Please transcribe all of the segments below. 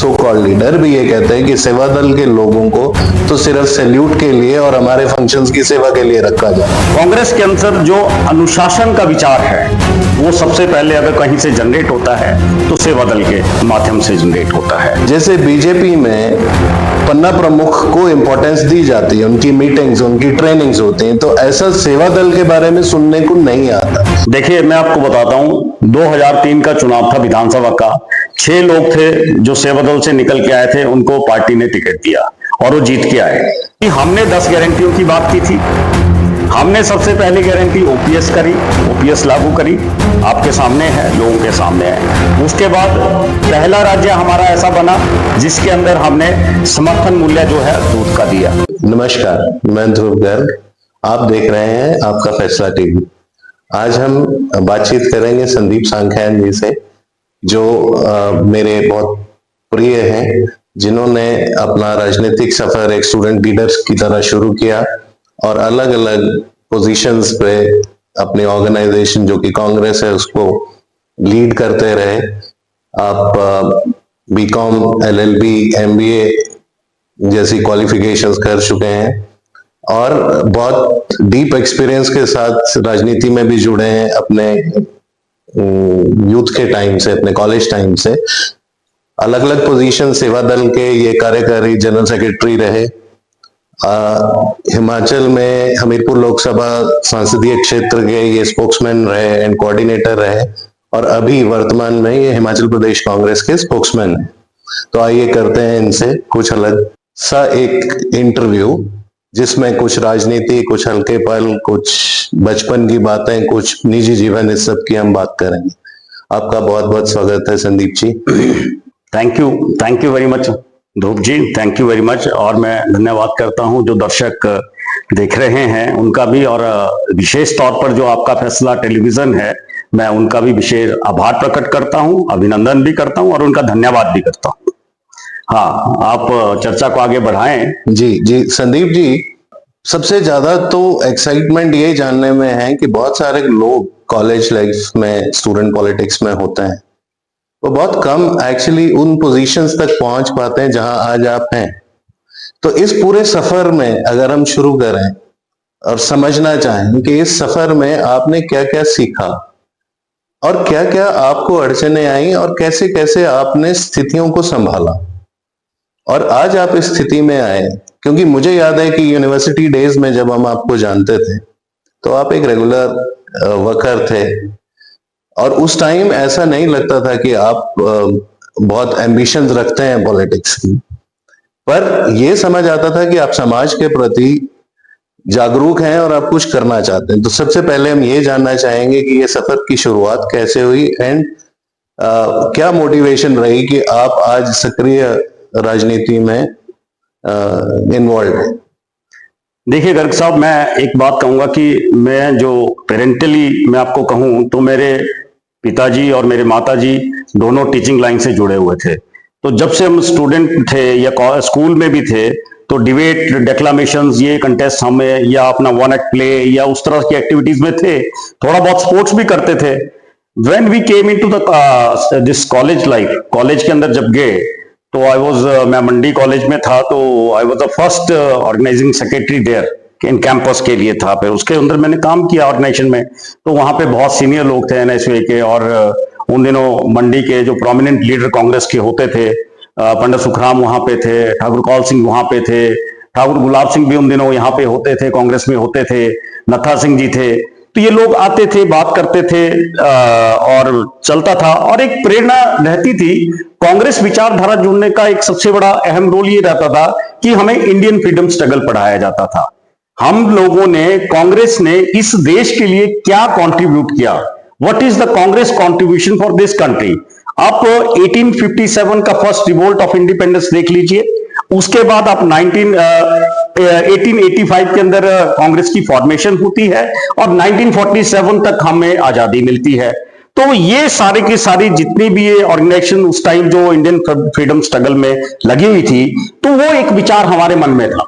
So called leader भी ये कहते हैं कि सेवा दल के लोगों को तो सिर्फ सैल्यूट के लिए और हमारे फंक्शंस की सेवा के लिए रखा जाए। कांग्रेस के अंदर जो अनुशासन का विचार है वो सबसे पहले अगर कहीं से जनरेट होता है तो सेवा दल के माध्यम से जनरेट होता है। जैसे बीजेपी में पन्ना प्रमुख को इंपॉर्टेंस दी जाती है, उनकी मीटिंग्स, उनकी ट्रेनिंग्स होती हैं, तो ऐसा सेवा दल के बारे में सुनने को नहीं आता। देखिए मैं आपको बताता हूं, 2003 का चुनाव था विधानसभा का, 6 लोग थे जो सेवा दल से निकल के आए थे, उनको पार्टी ने टिकट दिया और वो जीत के आए। हमने 10 गारंटियों की बात की थी। हमने सबसे पहली गारंटी ओपीएस करी, ओपीएस लागू करी, आपके सामने है, लोगों के सामने है। उसके बाद पहला राज्य हमारा ऐसा बना जिसके अंदर हमने समर्थन मूल्य जो है दूध का दिया। नमस्कार, मैं ध्रुव गर्ग, आप देख रहे हैं आपका फैसला टीवी। आज हम बातचीत करेंगे संदीप सांख्यान जी से, जो मेरे बहुत प्रिय हैं, जिन्होंने अपना राजनीतिक सफर एक स्टूडेंट लीडर्स की तरह शुरू किया और अलग अलग पोजीशंस पे अपनी ऑर्गेनाइजेशन जो कि कांग्रेस है उसको लीड करते रहे। आप बीकॉम, एलएलबी, एमबीए जैसी क्वालिफिकेशंस कर चुके हैं और बहुत डीप एक्सपीरियंस के साथ राजनीति में भी जुड़े हैं अपने यूथ के टाइम से, अपने कॉलेज टाइम से। अलग अलग पोजीशन सेवा दल के ये कार्यकारी जनरल सेक्रेटरी रहे, हिमाचल में हमीरपुर लोकसभा संसदीय क्षेत्र के ये स्पोक्समैन रहे एंड कोऑर्डिनेटर रहे, और अभी वर्तमान में ये हिमाचल प्रदेश कांग्रेस के स्पोक्समैन हैं। तो आइए करते हैं इनसे कुछ अलग सा एक इंटरव्यू, जिसमें कुछ राजनीति, कुछ हल्के पल, कुछ बचपन की बातें, कुछ निजी जीवन, इस सब की हम बात करेंगे। आपका बहुत बहुत स्वागत है Sandeep ji. Thank you very much Dhruv ji, thank you very much. और मैं धन्यवाद करता हूं जो दर्शक देख रहे हैं उनका भी, और विशेष तौर पर जो आपका फैसला टेलीविजन है, मैं उनका भी विशेष आभार प्रकट करता हूं, अभिनंदन भी करता हूं और उनका धन्यवाद भी करता हूं। हाँ, आप चर्चा को आगे बढ़ाएं। जी संदीप जी, सबसे ज्यादा तो एक्साइटमेंट ये जानने में है कि बहुत सारे लोग कॉलेज लाइफ में, स्टूडेंट पॉलिटिक्स में होते हैं, वो बहुत कम एक्चुअली उन पोजीशंस तक पहुंच पाते हैं जहां आज आप हैं। तो इस पूरे सफर में अगर हम शुरू करें और समझना चाहें कि इस सफर में आपने क्या क्या सीखा और क्या क्या आपको अड़चने आई और कैसे कैसे आपने स्थितियों को संभाला और आज आप इस स्थिति में आए। क्योंकि मुझे याद है कि यूनिवर्सिटी डेज में जब हम आपको जानते थे तो आप एक रेगुलर वर्कर थे, और उस टाइम ऐसा नहीं लगता था कि आप बहुत एम्बिशंस रखते हैं पॉलिटिक्स की, पर यह समझ आता था कि आप समाज के प्रति जागरूक हैं और आप कुछ करना चाहते हैं। तो सबसे पहले हम ये जानना चाहेंगे कि ये सफर की शुरुआत कैसे हुई एंड क्या मोटिवेशन रही कि आप आज सक्रिय राजनीति में इन्वॉल्व हैं। देखिए गर्ग साहब, मैं एक बात कहूंगा कि मैं जो पेरेंटली मैं आपको कहूं तो मेरे पिताजी और मेरे माताजी दोनों टीचिंग लाइन से जुड़े हुए थे। तो जब से हम स्टूडेंट थे या स्कूल में भी थे तो डिबेट, डेक्लामेशंस, ये कंटेस्ट हमें, या अपना वन एक्ट प्ले या उस तरह की एक्टिविटीज में थे। थोड़ा बहुत स्पोर्ट्स भी करते थे। When we came into the this college life, college के अंदर जब गए तो मैं मंडी कॉलेज में था, तो I was the first organising secretary there in campus के लिए था। फिर उसके अंदर मैंने काम किया ऑर्गेनाइजेशन में। तो वहां पे बहुत सीनियर लोग थे एनएसयूए के, और उन दिनों मंडी के जो प्रोमिनेंट लीडर कांग्रेस के होते थे, पंडित सुखराम वहां पे थे, ठाकुर कौल सिंह वहां पे थे, ठाकुर गुलाब सिंह भी उन दिनों यहाँ पे होते थे, कांग्रेस में होते थे, नत्था सिंह जी थे। तो ये लोग आते थे, बात करते थे और चलता था। और एक प्रेरणा रहती थी, कांग्रेस विचारधारा जुड़ने का एक सबसे बड़ा अहम रोल ये रहता था कि हमें इंडियन फ्रीडम स्ट्रगल पढ़ाया जाता था। हम लोगों ने, कांग्रेस ने इस देश के लिए क्या कंट्रीब्यूट किया, what is the Congress contribution for this country. आप 1857 का फर्स्ट रिवोल्ट ऑफ इंडिपेंडेंस देख लीजिए, उसके बाद आप 1885 के अंदर कांग्रेस की फॉर्मेशन होती है और 1947 तक हमें आजादी मिलती है। तो ये सारे की सारी जितनी भी ये ऑर्गेनाइजेशन उस टाइम जो इंडियन फ्रीडम स्ट्रगल में लगी हुई थी, तो वो एक विचार हमारे मन में था।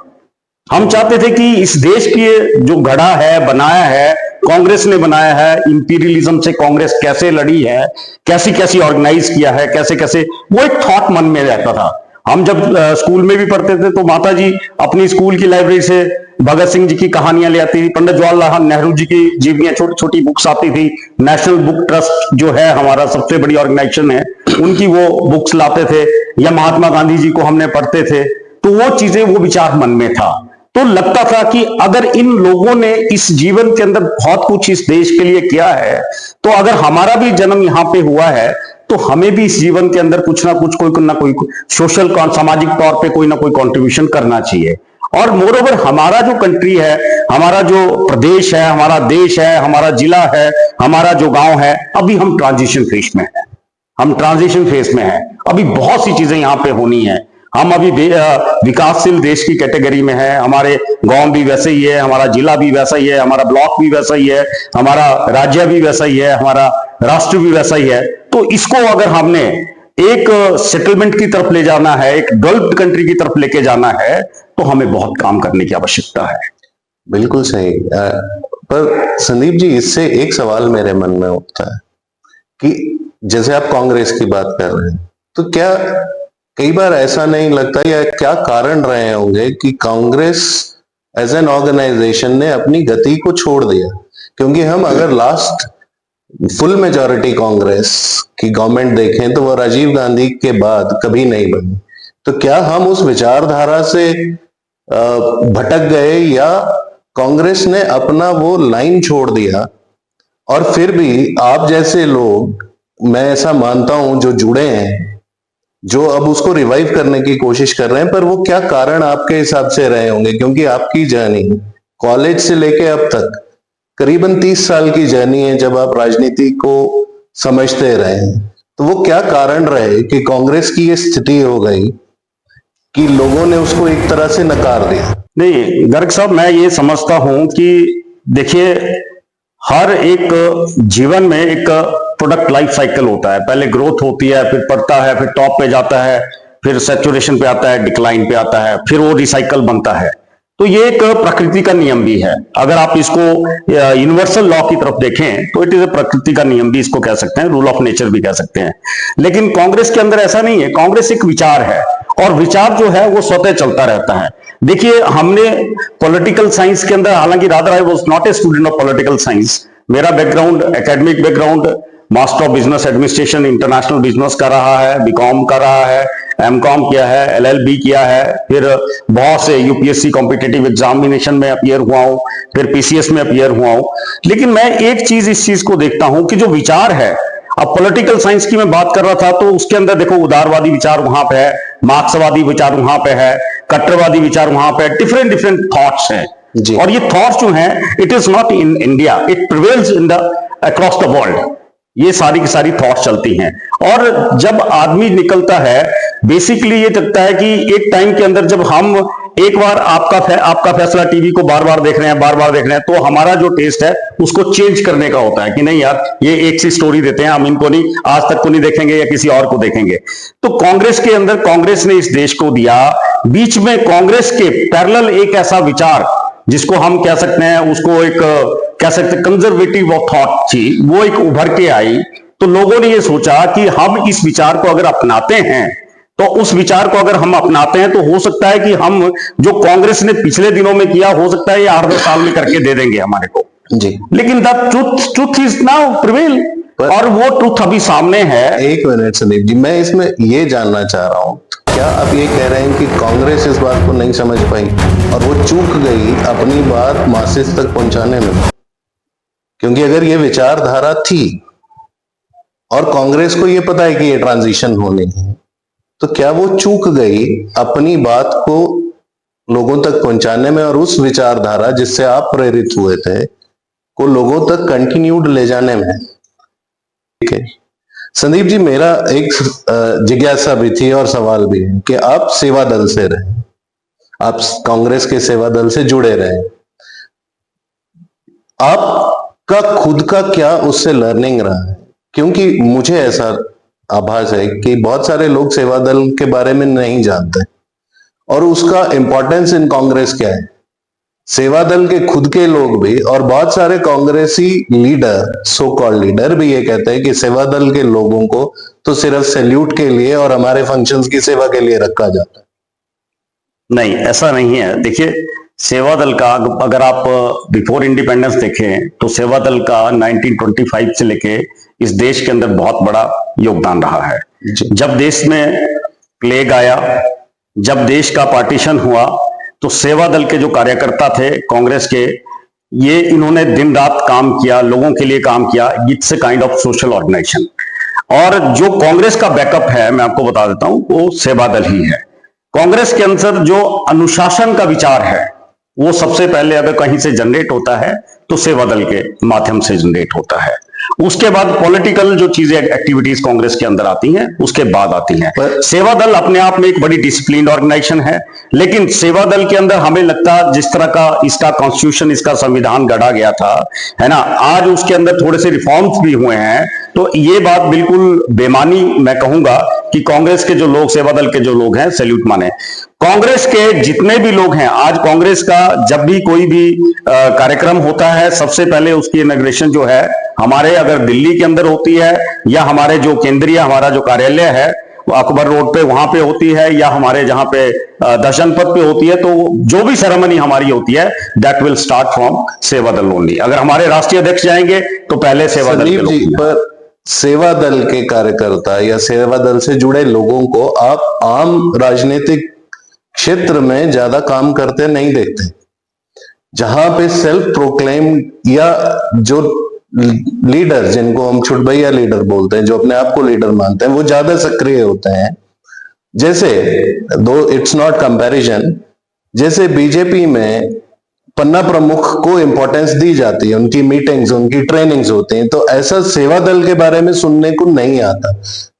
हम चाहते थे कि इस देश की जो गढ़ा है, बनाया है, कांग्रेस ने बनाया है, इंपीरियलिज्म से कांग्रेस कैसे लड़ी है, कैसी कैसी ऑर्गेनाइज किया है, कैसे कैसे, वो एक थॉट मन में रहता था। हम जब स्कूल में भी पढ़ते थे तो माता जी अपनी स्कूल की लाइब्रेरी से भगत सिंह जी की कहानियां ले आती थी, पंडित जवाहरलाल नेहरू जी की जीवनियां, छोटी छोटी बुक्स आती थी, नेशनल बुक ट्रस्ट जो है हमारा सबसे बड़ी ऑर्गेनाइजेशन है, उनकी वो बुक्स लाते थे, या महात्मा गांधी जी को हमने पढ़ते थे। तो वो चीजें, वो विचार मन में था। तो लगता था कि अगर इन लोगों ने इस जीवन के अंदर बहुत कुछ इस देश के लिए किया है, तो अगर हमारा भी जन्म यहां पे हुआ है तो हमें भी इस जीवन के अंदर कुछ ना कुछ, कोई ना कोई सोशल, सामाजिक तौर पे कोई ना कोई कंट्रीब्यूशन करना चाहिए। और मोरओवर हमारा जो कंट्री है, हमारा जो प्रदेश है, हमारा देश है, हमारा जिला है, हमारा जो गांव है, अभी हम ट्रांजिशन फेज में है, हम ट्रांजिशन फेज में है। अभी बहुत सी चीजें यहां पे होनी है। हम अभी विकासशील देश की कैटेगरी में है, हमारे गांव भी वैसे ही है, हमारा जिला भी वैसा ही है, हमारा ब्लॉक भी वैसा ही है, हमारा राज्य भी वैसा ही है, हमारा राष्ट्र भी वैसा ही है। तो इसको अगर हमने एक सेटलमेंट की तरफ ले जाना है, एक डेवलप्ड कंट्री की तरफ लेके जाना है, तो हमें बहुत काम करने की आवश्यकता है। बिल्कुल सही। पर संदीप जी, इससे एक सवाल मेरे मन में उठता है कि जैसे आप कांग्रेस की बात कर रहे हैं, तो क्या कई बार ऐसा नहीं लगता, या क्या कारण रहे होंगे कि कांग्रेस एज एन ऑर्गेनाइजेशन ने अपनी गति को छोड़ दिया? क्योंकि हम अगर लास्ट फुल मेजॉरिटी कांग्रेस की गवर्नमेंट देखें तो वो राजीव गांधी के बाद कभी नहीं बनी। तो क्या हम उस विचारधारा से भटक गए, या कांग्रेस ने अपना वो लाइन छोड़ दिया? और फिर भी आप जैसे लोग, मैं ऐसा मानता हूं, जो जुड़े हैं, जो अब उसको रिवाइव करने की कोशिश कर रहे हैं, पर वो क्या कारण आपके हिसाब से रहे होंगे? क्योंकि आपकी जर्नी कॉलेज से लेके अब तक करीबन 30 साल की जर्नी है, जब आप राजनीति को समझते रहे हैं। तो वो क्या कारण रहे कि कांग्रेस की ये स्थिति हो गई कि लोगों ने उसको एक तरह से नकार दिया? नहीं गर्ग साहब, मैं ये समझता हूं कि देखिए, हर एक जीवन में एक प्रोडक्ट लाइफ साइकिल होता है। पहले ग्रोथ होती है, फिर बढ़ता है, फिर टॉप पे जाता है, फिर सैचुरेशन पे आता है, डिक्लाइन पे आता है, फिर वो रिसाइकल बनता है। तो ये एक प्रकृति का नियम भी है। अगर आप इसको यूनिवर्सल लॉ की तरफ देखें तो इट इज ए प्रकृति का नियम भी इसको कह सकते हैं, रूल ऑफ नेचर भी कह सकते हैं। लेकिन कांग्रेस के अंदर ऐसा नहीं है। कांग्रेस एक विचार है, और विचार जो है वो स्वतः चलता रहता है। देखिए, हमने पॉलिटिकल साइंस के अंदर, हालांकि rather I was not a student of political science, मेरा background, academic background master of business administration international business का रहा है, बीकॉम का रहा है, एमकॉम किया है, एलएलबी किया है, फिर बहुत से यूपीएससी कॉम्पिटिटिव एग्जामिनेशन में अपीयर हुआ हूं, फिर पीसीएस में अपीयर हुआ हूं। लेकिन मैं एक चीज, इस चीज को देखता हूं कि जो विचार है, अब पॉलिटिकल साइंस की मैं बात कर रहा था, तो उसके अंदर देखो उदारवादी विचार वहां पे है, मार्क्सवादी विचार वहां पे है, कट्टरवादी विचार वहां पे, डिफरेंट डिफरेंट थॉट्स हैं। और ये थॉट्स जो हैं, it is not in India, it prevails in the across the world. ये सारी की सारी थॉट्स चलती हैं। और जब आदमी निकलता है, बेसिकली ये लगता है कि एक टाइम के अंदर जब हम एक बार आपका फैसला टीवी को बार बार देख रहे हैं, बार बार देख रहे हैं, तो हमारा जो टेस्ट है उसको चेंज करने का होता है कि नहीं यार, ये एक सी स्टोरी देते हैं, हम इनको नहीं, आज तक को नहीं देखेंगे या किसी और को देखेंगे। तो कांग्रेस के अंदर, कांग्रेस ने इस देश को दिया, बीच में कांग्रेस के पैरेलल एक ऐसा विचार जिसको हम कह सकते हैं, उसको एक कह सकते हैं कंजर्वेटिव ऑफ थॉट थी, वो एक उभर के आई। तो लोगों ने ये सोचा कि हम इस विचार को अगर अपनाते हैं, तो उस विचार को अगर हम अपनाते हैं, तो हो सकता है कि हम जो कांग्रेस ने पिछले दिनों में किया, हो सकता है ये 8-10 साल में करके दे देंगे हमारे को जी। लेकिन the truth is now prevail, और वो ट्रूथ अभी सामने है। एक मिनट संदीप जी, मैं इसमें ये जानना चाह रहा हूं, क्या आप ये कह रहे हैं कि कांग्रेस इस बात को नहीं समझ पाई और वो चूक गई अपनी बात मासेस तक पहुंचाने में? क्योंकि अगर ये विचारधारा थी और कांग्रेस को ये पता है कि ये ट्रांजिशन होनी है, तो क्या वो चूक गई अपनी बात को लोगों तक पहुंचाने में, और उस विचारधारा जिससे आप प्रेरित हुए थे को लोगों तक कंटिन्यूड ले जाने में? ठीक है संदीप जी, मेरा एक जिज्ञासा भी थी और सवाल भी है कि आप सेवा दल से रहे, आप कांग्रेस के सेवा दल से जुड़े रहे, आपका खुद का क्या उससे लर्निंग रहा है? क्योंकि मुझे ऐसा आभास है कि बहुत सारे लोग सेवा दल के बारे में नहीं जानते और उसका इंपॉर्टेंस इन कांग्रेस क्या है। सेवा दल के खुद के लोग भी और बहुत सारे कांग्रेसी लीडर, सो कॉल्ड लीडर भी ये कहते हैं कि सेवा दल के लोगों को तो सिर्फ सैल्यूट के लिए और हमारे फंक्शंस की सेवा के लिए रखा जाता है। नहीं, ऐसा नहीं है। देखिए, सेवा दल का अगर आप बिफोर इंडिपेंडेंस देखें तो सेवा दल का 1925 से लेके इस देश के अंदर बहुत बड़ा योगदान रहा है। जब देश में प्लेग आया, जब देश का पार्टीशन हुआ, तो सेवा दल के जो कार्यकर्ता थे कांग्रेस के, ये इन्होंने दिन रात काम किया, लोगों के लिए काम किया। It's a kind of social organisation. और जो कांग्रेस का बैकअप है, मैं आपको बता देता हूं, वो सेवा दल ही है। कांग्रेस के अंदर जो अनुशासन का विचार है, वो सबसे पहले अगर कहीं से जनरेट होता है तो सेवा दल के माध्यम से जनरेट होता है। उसके बाद पॉलिटिकल जो चीजें एक्टिविटीज कांग्रेस के अंदर आती हैं, उसके बाद आती हैं। सेवा दल अपने आप में एक बड़ी डिसिप्लिन ऑर्गेनाइजेशन है, लेकिन सेवा दल के अंदर हमें लगता है जिस तरह का इसका कॉन्स्टिट्यूशन, इसका संविधान गढ़ा गया था, है ना, आज उसके अंदर थोड़े से रिफॉर्म्स भी हुए हैं। तो ये बात बिल्कुल बेमानी मैं कहूंगा कि कांग्रेस के जो लोग, सेवा दल के जो लोग हैं, सैल्यूट माने। कांग्रेस के जितने भी लोग हैं, आज कांग्रेस का जब भी कोई भी कार्यक्रम होता है, सबसे पहले उसकी इनॉग्रेशन जो है हमारे अगर दिल्ली के अंदर होती है, या हमारे जो केंद्रीय हमारा जो कार्यालय है वो अकबर रोड पे वहां पे होती है, या हमारे जहां पे दर्शन पथ पे होती है, तो जो भी सेरेमनी हमारी होती है दैट विल स्टार्ट फ्रॉम सेवा दल ओनली। अगर हमारे राष्ट्रीय अध्यक्ष जाएंगे तो पहले सेवा दल के लोग। पर सेवा दल के कार्यकर्ता या सेवा दल से जुड़े लोगों को आप आम राजनीतिक क्षेत्र में ज्यादा काम करते नहीं देखते, जहां पे सेल्फ प्रोक्लेम या जो लीडर, जिनको हम छुटभैया लीडर बोलते हैं, जो अपने आप को लीडर मानते हैं, वो ज्यादा सक्रिय होते हैं। जैसे, दो इट्स नॉट कंपैरिजन, जैसे बीजेपी में पन्ना प्रमुख को इंपॉर्टेंस दी जाती है, उनकी मीटिंग्स, उनकी ट्रेनिंग्स होती हैं, तो ऐसा सेवा दल के बारे में सुनने को नहीं आता।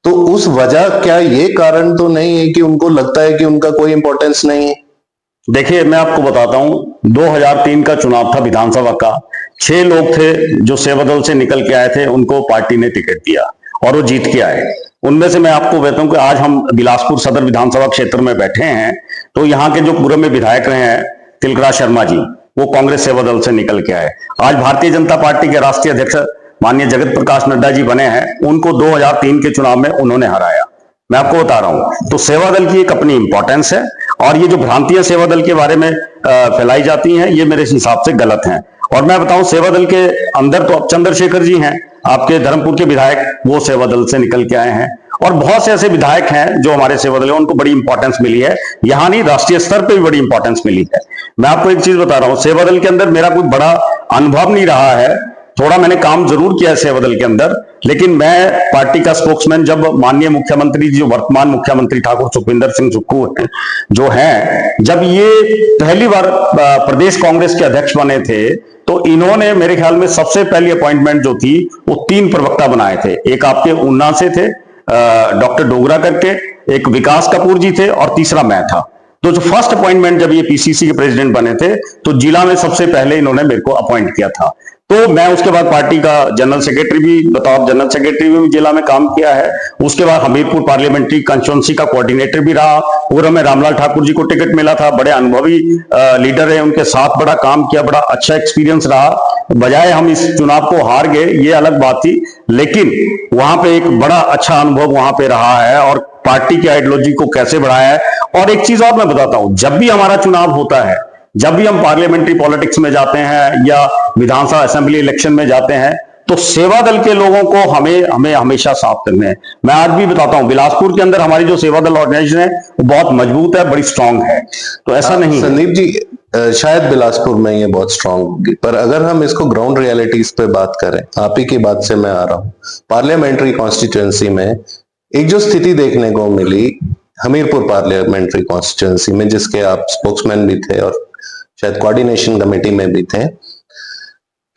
तो उस वजह, क्या ये कारण तो नहीं है कि उनको लगता है कि उनका कोई इंपॉर्टेंस नहीं है? देखिए, मैं आपको बताता हूं, 2003 का चुनाव था विधानसभा का। 6 लोग थे जो सेवा दल से निकल के आए थे, उनको पार्टी ने टिकट दिया और वो जीत के आए। उनमें से मैं आपको कहता हूं कि आज हम बिलासपुर सदर विधानसभा क्षेत्र में बैठे हैं, तो यहाँ के जो पूर्व में विधायक रहे हैं तिलकराज शर्मा जी, वो कांग्रेस सेवा दल से निकल के आए। आज भारतीय जनता पार्टी के राष्ट्रीय अध्यक्ष माननीय जगत प्रकाश नड्डा जी बने हैं, उनको 2003 के चुनाव में उन्होंने हराया। मैं आपको बता रहा हूं, तो सेवा दल की एक अपनी इंपॉर्टेंस है, और ये जो भ्रांतियां सेवा दल के बारे में फैलाई जाती हैं, ये मेरे हिसाब से गलत हैं। और मैं बताऊं, सेवा दल के अंदर तो अब चंद्रशेखर जी हैं, आपके धर्मपुर के विधायक, वो सेवा दल से निकल के आए हैं। और बहुत से ऐसे विधायक हैं जो हमारे सेवा दल, उनको बड़ी इंपॉर्टेंस मिली है, यहां नहीं, राष्ट्रीय स्तर पे भी बड़ी इंपॉर्टेंस मिली है। मैं आपको एक चीज बता रहा हूं, सेवा दल के अंदर मेरा कोई बड़ा अनुभव नहीं रहा है, थोड़ा मैंने काम जरूर किया है सेवा दल के अंदर, लेकिन मैं पार्टी का स्पोक्समैन, जब माननीय मुख्यमंत्री, जो वर्तमान मुख्यमंत्री ठाकुर सुखविंदर सिंह सुक्खू हैं, जो हैं, जब ये पहली बार प्रदेश कांग्रेस के अध्यक्ष बने थे, तो इन्होंने मेरे ख्याल में सबसे पहली अपॉइंटमेंट जो थी वो 3 प्रवक्ता बनाए थे। एक आपके ऊना से थे डॉक्टर डोगरा करके, एक विकास कपूर जी थे, और तीसरा मैं था। तो जो फर्स्ट अपॉइंटमेंट जब ये पीसीसी के प्रेसिडेंट बने थे, तो जिला में सबसे पहले इन्होंने मेरे को अपॉइंट किया था। तो मैं उसके बाद पार्टी का जनरल सेक्रेटरी भी, बताओ, जनरल सेक्रेटरी भी जिला में काम किया है। उसके बाद हमीरपुर पार्लियामेंट्री कंस्टिट्यूंसी का कोऑर्डिनेटर भी रहा। पूर्व में रामलाल ठाकुर जी को टिकट मिला था, बड़े अनुभवी लीडर है, उनके साथ बड़ा काम किया, बड़ा अच्छा एक्सपीरियंस रहा। बजाय हम इस चुनाव को हार गए, ये अलग बात थी, लेकिन वहां पे एक बड़ा अच्छा अनुभव वहां पे रहा है, और पार्टी की आइडियोलॉजी को कैसे बढ़ाया है। और एक चीज और मैं बताता हूं, जब भी हमारा चुनाव होता है, जब भी हम पार्लियामेंट्री पॉलिटिक्स में जाते हैं या विधानसभा असेंबली इलेक्शन में जाते हैं, तो सेवा दल के लोगों को हमें हमेशा साथ करने हैं। मैं आज भी बताता हूं, बिलासपुर के अंदर हमारी जो सेवा दल ऑर्गेनाइजेशन है वो बहुत मजबूत है, बड़ी स्ट्रांग है। तो ऐसा नहीं, संदीप जी, शायद बिलासपुर में ये बहुत स्ट्रांग होगी, पर अगर हम इसको ग्राउंड रियलिटीज पे बात करें, आप ही की बात से मैं आ रहा हूं, पार्लियामेंट्री कॉन्स्टिट्यूएंसी में एक जो स्थिति देखने को मिली हमीरपुर पार्लियामेंट्री कॉन्स्टिट्यूएंसी में, जिसके आप स्पोक्समैन भी थे और शायद कोऑर्डिनेशन कमेटी में भी थे,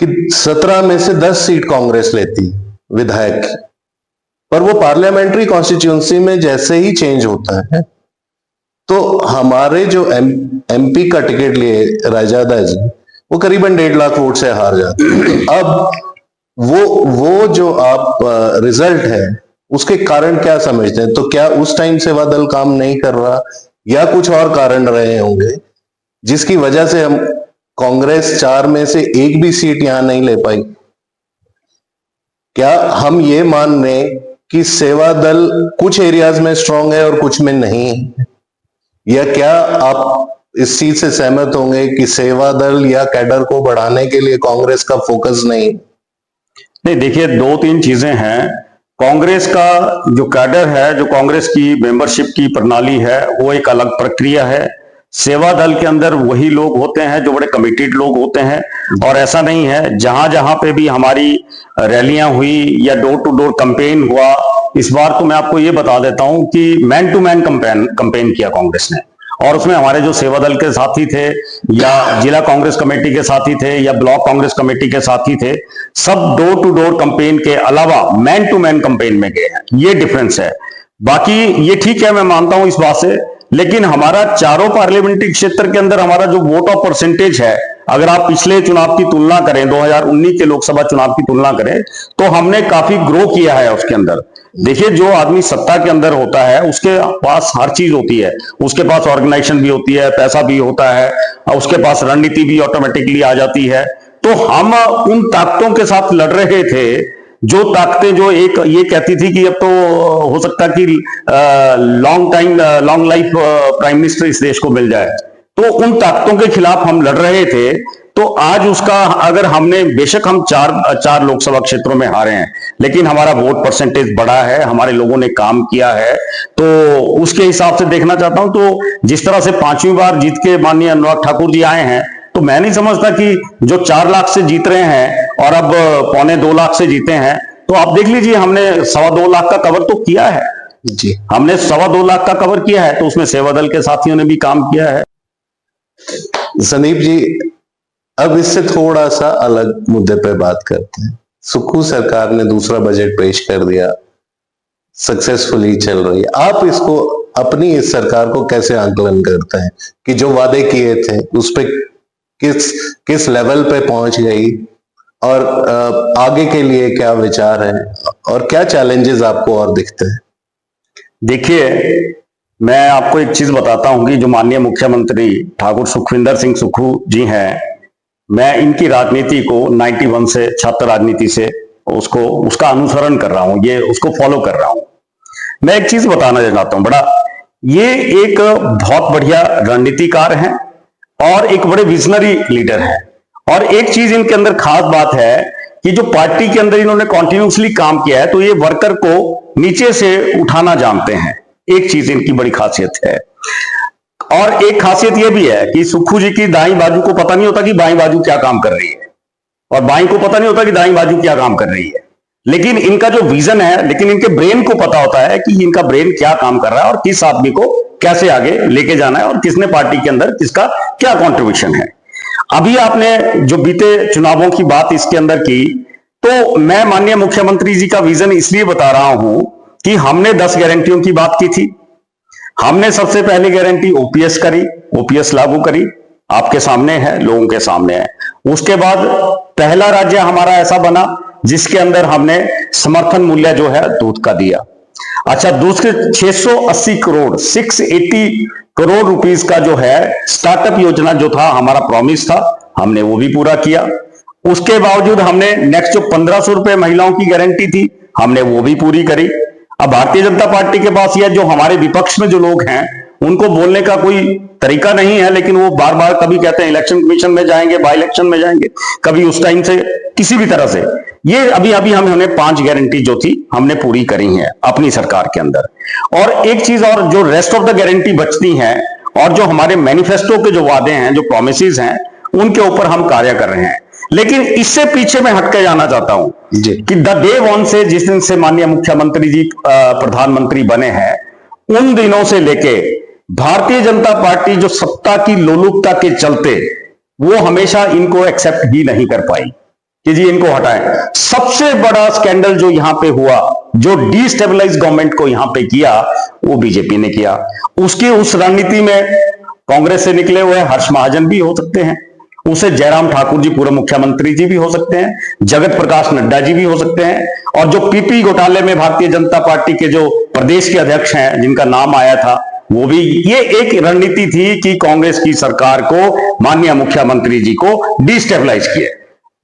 कि 17 में से 10 सीट कांग्रेस लेती विधायक की, पर वो पार्लियामेंट्री कॉन्स्टिट्यूएंसी में जैसे ही चेंज होता है, तो हमारे जो एमपी का टिकट लिए रायजादा जी, वो करीबन 1.5 लाख वोट से हार जाते हैं। अब वो जो आप रिजल्ट है, उसके कारण क्या समझते हैं? तो क्या उस टाइम सेवा दल काम नहीं कर रहा, या कुछ और कारण रहे होंगे जिसकी वजह से हम कांग्रेस 4 में से एक भी सीट यहां नहीं ले पाई। क्या हम ये मान लें कि सेवा दल कुछ एरियाज में स्ट्रांग है और कुछ में नहीं है, या क्या आप इस चीज से सहमत होंगे कि सेवा दल या कैडर को बढ़ाने के लिए कांग्रेस का फोकस नहीं? नहीं, देखिए, दो तीन चीजें हैं। कांग्रेस का जो कैडर है, जो कांग्रेस की मेंबरशिप की प्रणाली है, वो एक अलग प्रक्रिया है। सेवा दल के अंदर वही लोग होते हैं जो बड़े कमिटेड लोग होते हैं, और ऐसा नहीं है, जहां जहां पे भी हमारी रैलियां हुई या डोर टू डोर कैंपेन हुआ, इस बार तो मैं आपको ये बता देता हूं कि मैन टू मैन कैंपेन किया कांग्रेस ने, और उसमें हमारे जो सेवा दल के साथी थे, या जिला कांग्रेस कमेटी के साथी थे, या ब्लॉक कांग्रेस कमेटी के साथी थे, सब डोर टू डोर कैंपेन के अलावा मैन टू मैन कैंपेन में गए हैं। ये डिफरेंस है। बाकी ये ठीक है, मैं मानता हूं इस बात से, लेकिन हमारा चारों पार्लियामेंट्री क्षेत्र के अंदर हमारा जो वोट ऑफ परसेंटेज है, अगर आप पिछले चुनाव की तुलना करें, 2019 के लोकसभा चुनाव की तुलना करें, तो हमने काफी ग्रो किया है उसके अंदर। देखिए, जो आदमी सत्ता के अंदर होता है उसके पास हर चीज होती है, उसके पास ऑर्गेनाइजेशन भी होती है, पैसा भी होता है, और उसके पास रणनीति भी ऑटोमेटिकली आ जाती है। तो हम उन ताकतों के साथ लड़ रहे थे, जो ताकतें जो एक ये कहती थी कि अब तो हो सकता है कि लॉन्ग लाइफ प्राइम मिनिस्टर इस देश को मिल जाए, तो उन ताकतों के खिलाफ हम लड़ रहे थे। तो आज उसका, अगर हमने, बेशक हम चार लोकसभा क्षेत्रों में हारे हैं, लेकिन हमारा वोट परसेंटेज बढ़ा है, हमारे लोगों ने काम किया है, तो उसके हिसाब से देखना चाहता हूं। तो जिस तरह से 5वीं बार जीत के माननीय अनुराग ठाकुर जी आए हैं, तो मैं नहीं समझता कि जो 4 लाख से जीत रहे हैं और अब 1.25 लाख से जीते हैं, तो आप देख लीजिए, हमने 2.25 लाख का कवर तो किया है जी। हमने 2.25 लाख का कवर किया है, तो उसमें सेवा दल के साथियों ने भी काम किया है। संदीप जी, अब इससे थोड़ा सा अलग मुद्दे पे बात करते हैं। सुक्खू सरकार ने दूसरा बजट पेश कर दिया, सक्सेसफुली चल रही है। आप इसको, अपनी इस सरकार को कैसे आकलन करते हैं कि जो वादे किए थे उस पे किस लेवल पे पहुंच गई, और आगे के लिए क्या विचार है, और क्या चैलेंजेस आपको और दिखते हैं? देखिए, मैं आपको एक चीज बताता हूं कि जो माननीय मुख्यमंत्री ठाकुर सुखविंदर सिंह सुक्खू जी हैं, मैं इनकी राजनीति को 91 से छात्र राजनीति से उसका अनुसरण कर रहा हूं, ये उसको फॉलो कर रहा हूं। मैं एक चीज बताना चाहता हूं, ये एक बहुत बढ़िया रणनीतिकार हैं और एक बड़े विजनरी लीडर हैं। और एक चीज इनके अंदर खास बात है कि जो पार्टी के अंदर इन्होंने कॉन्टिन्यूसली काम किया है, तो ये वर्कर को नीचे से उठाना जानते हैं। एक चीज इनकी बड़ी खासियत है। और एक खासियत यह भी है कि सुक्खू जी की दाईं बाजू को पता नहीं होता कि बाईं बाजू क्या काम कर रही है, और बाईं को पता नहीं होता कि दाईं बाजू क्या काम कर रही है। लेकिन इनका जो विजन है, लेकिन इनके ब्रेन को पता होता है कि इनका ब्रेन क्या काम कर रहा है और किस आदमी को कैसे आगे लेके जाना है, और किसने पार्टी के अंदर किसका क्या कॉन्ट्रीब्यूशन है। अभी आपने जो बीते चुनावों की बात इसके अंदर की, तो मैं माननीय मुख्यमंत्री जी का विजन इसलिए बता रहा हूं कि हमने 10 गारंटियों की बात की थी। हमने सबसे पहली गारंटी ओपीएस करी, ओपीएस लागू करी, आपके सामने है, लोगों के सामने है। उसके बाद पहला राज्य हमारा ऐसा बना जिसके अंदर हमने समर्थन मूल्य जो है दूध का दिया। अच्छा, दूसरे 680 करोड़ 680 करोड़ रुपीस का जो है स्टार्टअप योजना जो था, हमारा प्रॉमिस था, हमने वो भी पूरा किया। उसके बावजूद हमने नेक्स्ट जो 1500 रुपए महिलाओं की गारंटी थी, हमने वो भी पूरी करी। अब भारतीय जनता पार्टी के पास या जो हमारे विपक्ष में जो लोग हैं, उनको बोलने का कोई तरीका नहीं है, लेकिन वो बार बार कभी कहते हैं इलेक्शन कमीशन में जाएंगे, बाई इलेक्शन में जाएंगे, कभी उस टाइम से किसी भी तरह से। ये अभी हमने 5 गारंटी जो थी हमने पूरी करी है अपनी सरकार के अंदर। और एक चीज और, जो रेस्ट ऑफ द गारंटी बचती हैं, और जो हमारे मैनिफेस्टो के जो वादे हैं, जो प्रॉमिसेस हैं, उनके ऊपर हम कार्य कर रहे हैं। लेकिन इससे पीछे मैं हटके जाना चाहता हूं कि द डे वन से, जिस दिन से माननीय मुख्यमंत्री जी प्रधानमंत्री बने हैं, उन दिनों से लेके भारतीय जनता पार्टी जो सत्ता की लोलुपता के चलते वो हमेशा इनको एक्सेप्ट ही नहीं कर पाई कि जी इनको हटाएं। सबसे बड़ा स्कैंडल जो यहां पे हुआ, जो डिस्टेबलाइज गवर्नमेंट को यहां पे किया, वो बीजेपी ने किया। उसकी उस रणनीति में कांग्रेस से निकले हुए हर्ष महाजन भी हो सकते हैं, उसे जयराम ठाकुर जी पूर्व मुख्यमंत्री जी भी हो सकते हैं, जगत प्रकाश नड्डा जी भी हो सकते हैं, और जो पीपी घोटाले में भारतीय जनता पार्टी के जो प्रदेश के अध्यक्ष हैं, जिनका नाम आया था, वो भी ये एक रणनीति थी कि कांग्रेस की सरकार को, माननीय मुख्यमंत्री जी को डिस्टेबलाइज किया।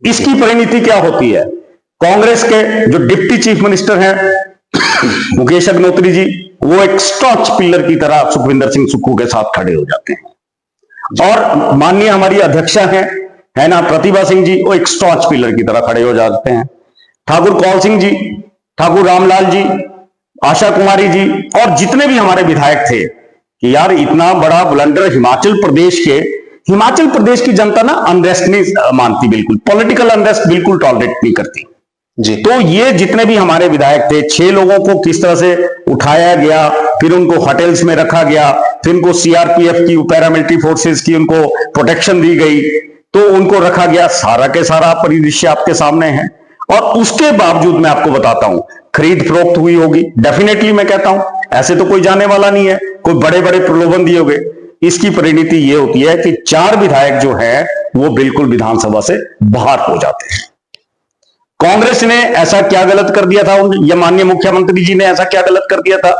इसकी परिणति क्या होती है? कांग्रेस के जो डिप्टी चीफ मिनिस्टर हैं मुकेश अग्निहोत्री जी, वो एक स्टॉच पिलर की तरह सुखविंदर सिंह सुक्खू के साथ खड़े हो जाते हैं। और माननीय हमारी अध्यक्षा है ना प्रतिभा सिंह जी, वो एक स्टॉच पिलर की तरह खड़े हो जाते हैं। ठाकुर कौल सिंह जी, ठाकुर रामलाल जी, आशा कुमारी जी और जितने भी हमारे विधायक थे कि यार इतना बड़ा ब्लंडर हिमाचल प्रदेश की जनता ना अनरेस्ट नहीं मानती, बिल्कुल पॉलिटिकल अनरेस्ट बिल्कुल टॉलरेट नहीं करती जी। तो ये जितने भी हमारे विधायक थे, 6 लोगों को किस तरह से उठाया गया, फिर उनको होटल्स में रखा गया, फिर उनको सीआरपीएफ की, पैरामिलिट्री फोर्सेस की उनको प्रोटेक्शन दी गई, तो उनको रखा गया। सारा के सारा परिदृश्य आपके सामने है। और उसके बावजूद मैं आपको बताता हूं, खरीद फरोख्त हुई होगी, डेफिनेटली मैं कहता हूं, ऐसे तो कोई जाने वाला नहीं है, कोई बड़े बड़े प्रलोभन दिए होंगे। इसकी परिणति ये होती है कि 4 विधायक जो है वो बिल्कुल विधानसभा से बाहर हो जाते हैं। कांग्रेस ने ऐसा क्या गलत कर दिया था, या माननीय मुख्यमंत्री जी ने ऐसा क्या गलत कर दिया था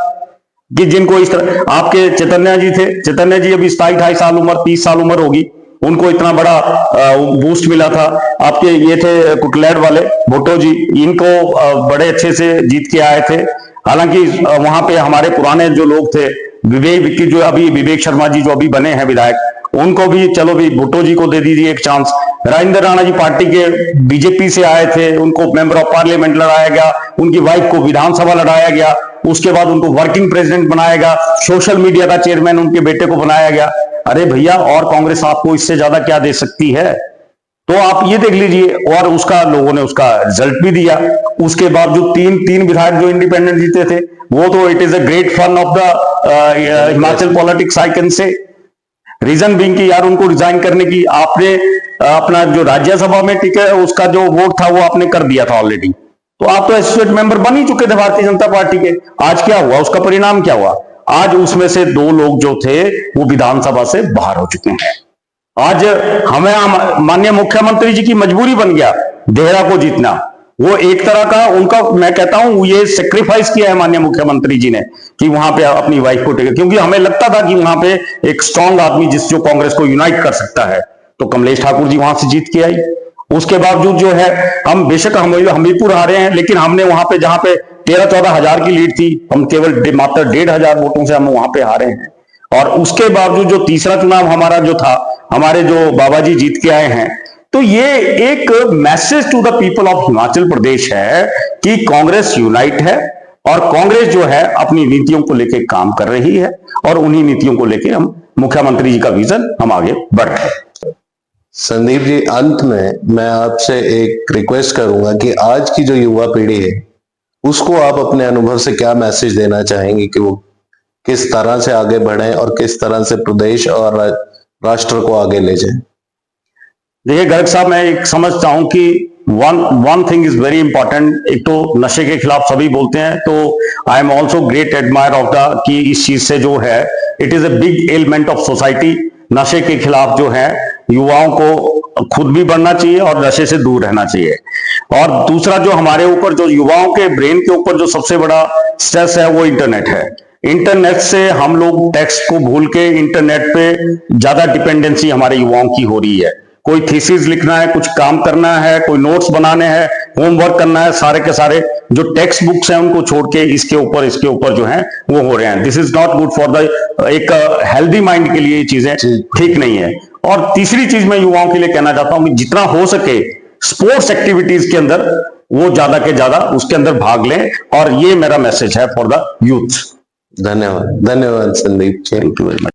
कि जिनको इस तरह, आपके चैतन्य जी थे, चैतन्य जी अभी 27-28 साल उम्र, 30 साल उम्र होगी, उनको इतना बड़ा बूस्ट मिला था। आपके ये थे कुटलैड वाले भुट्टो जी, इनको बड़े अच्छे से जीत के आए थे। हालांकि वहां पे हमारे पुराने जो लोग थे, विवेक शर्मा जी जो अभी बने हैं विधायक, उनको भी चलो भी भुट्टो जी को दे दीजिए एक चांस। राजेंद्र राणा जी पार्टी के बीजेपी से आए थे, उनको मेंबर ऑफ पार्लियामेंट लड़ाया गया, उनकी वाइफ को विधानसभा लड़ाया गया, उसके बाद उनको वर्किंग प्रेसिडेंट बनाया गया, सोशल मीडिया का चेयरमैन उनके बेटे को बनाया गया। अरे भैया, और कांग्रेस आपको इससे ज्यादा क्या दे सकती है? तो आप ये देख लीजिए, और उसका लोगों ने उसका रिजल्ट भी दिया। उसके बावजूद तीन विधायक जो इंडिपेंडेंट जीते थे, वो तो it is a great fun of the Himachal politics I can say. Reason being कि यार उनको रिजाइन करने की आपने अपना जो राज्यसभा में टिकट उसका जो वोट था वो आपने कर दिया था ऑलरेडी, तो आप तो एसोसिएट मेंबर बन ही चुके थे भारतीय जनता पार्टी के। आज क्या हुआ, उसका परिणाम क्या हुआ? आज उसमें से 2 लोग जो थे वो विधानसभा से बाहर हो चुके हैं। आज हमें माननीय मुख्यमंत्री जी की मजबूरी बन गया देहरा को जीतना। वो एक तरह का उनका, मैं कहता हूं, ये सेक्रीफाइस किया है माननीय मुख्यमंत्री जी ने कि वहां पे अपनी वाइफ को टिकट, क्योंकि हमें लगता था कि वहां पे एक स्ट्रांग आदमी जो कांग्रेस को यूनाइट कर सकता है, तो कमलेश ठाकुर जी वहां से जीत के आई। उसके बावजूद जो है, हम बेशक हमीरपुर हारे हैं, लेकिन हमने वहां पे जहां पे 13-14 हजार की लीड थी, हम केवल मात्र 1,500 वोटों से हम वहां पे हारे हैं। और उसके बावजूद जो तीसरा चुनाव हमारा जो था, हमारे जो बाबा जी जीत के आए हैं, तो ये एक message to the people of Himachal Pradesh है कि कांग्रेस यूनाइट है, और कांग्रेस जो है अपनी नीतियों को लेकर काम कर रही है, और उन्हीं नीतियों को लेकर हम मुख्यमंत्री जी का विजन हम आगे बढ़ रहे हैं। संदीप जी, अंत में मैं आपसे एक रिक्वेस्ट करूंगा कि आज की जो युवा पीढ़ी है उसको आप अपने अनुभव से क्या मैसेज देना चाहेंगे कि वो किस तरह से आगे बढ़े और किस तरह से प्रदेश और राष्ट्र को आगे ले जाए? देखिए गर्ग साहब, मैं एक समझता हूं कि one thing is very important. एक तो नशे के खिलाफ सभी बोलते हैं, तो I am also great admire of the कि इस चीज से जो है, it is a big element of society. नशे के खिलाफ जो है युवाओं को खुद भी बढ़ना चाहिए और नशे से दूर रहना चाहिए। और दूसरा, जो हमारे ऊपर जो युवाओं के ब्रेन के ऊपर जो सबसे बड़ा स्ट्रेस है वो इंटरनेट है। इंटरनेट से हम लोग टेक्स्ट को भूल के इंटरनेट पे ज्यादा डिपेंडेंसी हमारे युवाओं की हो रही है। कोई थीसिस लिखना है, कुछ काम करना है, कोई नोट्स बनाने हैं, होमवर्क करना है, सारे के सारे जो टेक्स्ट बुक्स हैं उनको छोड़ के इसके ऊपर जो है वो हो रहे हैं। This is not good for the एक हेल्दी माइंड के लिए ये चीजें ठीक नहीं है। और तीसरी चीज मैं युवाओं के लिए कहना चाहता हूं कि जितना हो सके स्पोर्ट्स एक्टिविटीज के अंदर वो ज्यादा के ज्यादा उसके अंदर भाग लें, और ये मेरा मैसेज है फॉर द यूथ। धन्यवाद, धन्यवाद Sandeep ji. Thank you very much.